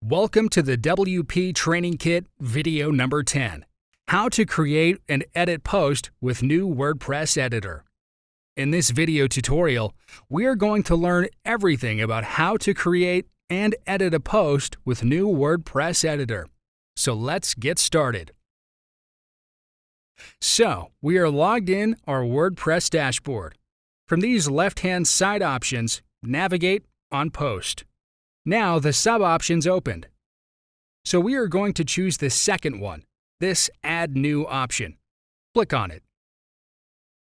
Welcome to the WP Training Kit video number 10, How to Create and Edit Post with New WordPress Editor. In this video tutorial, we are going to learn everything about how to create and edit a post with new WordPress Editor. So let's get started. So, we are logged in our WordPress dashboard. From these left-hand side options, navigate on Post. Now the sub-options opened. So we are going to choose the second one, this Add New option. Click on it.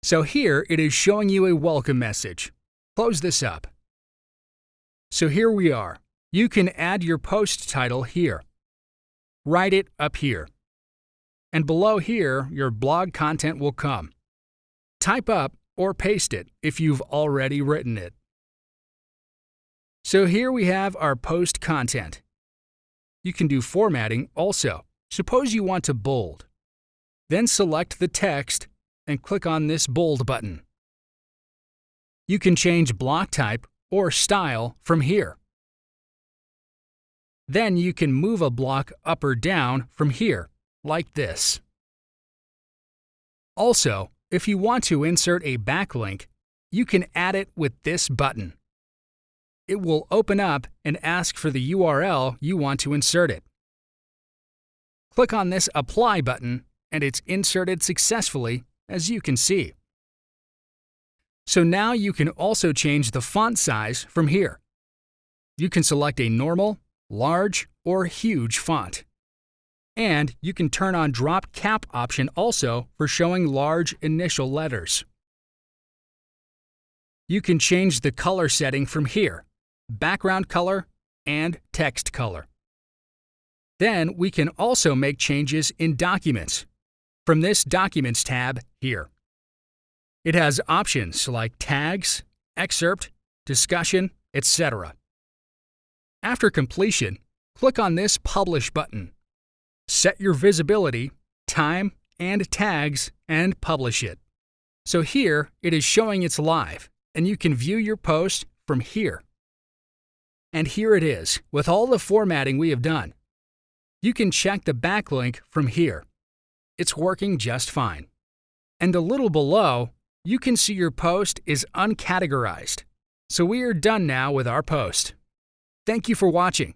So here it is showing you a welcome message. Close this up. So here we are. You can add your post title here. Write it up here. And below here, your blog content will come. Type up or paste it if you've already written it. So here we have our post content. You can do formatting also. Suppose you want to bold. Then select the text and click on this bold button. You can change block type or style from here. Then you can move a block up or down from here, like this. Also, if you want to insert a backlink, you can add it with this button. It will open up and ask for the URL you want to insert it. Click on this Apply button and it's inserted successfully, as you can see. So now you can also change the font size from here. You can select a normal, large, or huge font. And you can turn on Drop Cap option also for showing large initial letters. You can change the color setting from here. Background color, and text color. Then we can also make changes in Documents from this Documents tab here. It has options like tags, excerpt, discussion, etc. After completion, click on this Publish button. Set your visibility, time, and tags, and publish it. So here it is showing it's live, and you can view your post from here. And here it is, with all the formatting we have done. You can check the backlink from here. It's working just fine. And a little below, you can see your post is uncategorized. So we are done now with our post. Thank you for watching.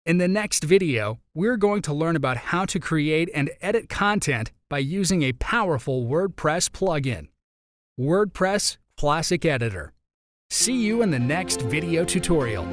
In the next video, we're going to learn about how to create and edit content by using a powerful WordPress plugin. WordPress Classic Editor. See you in the next video tutorial.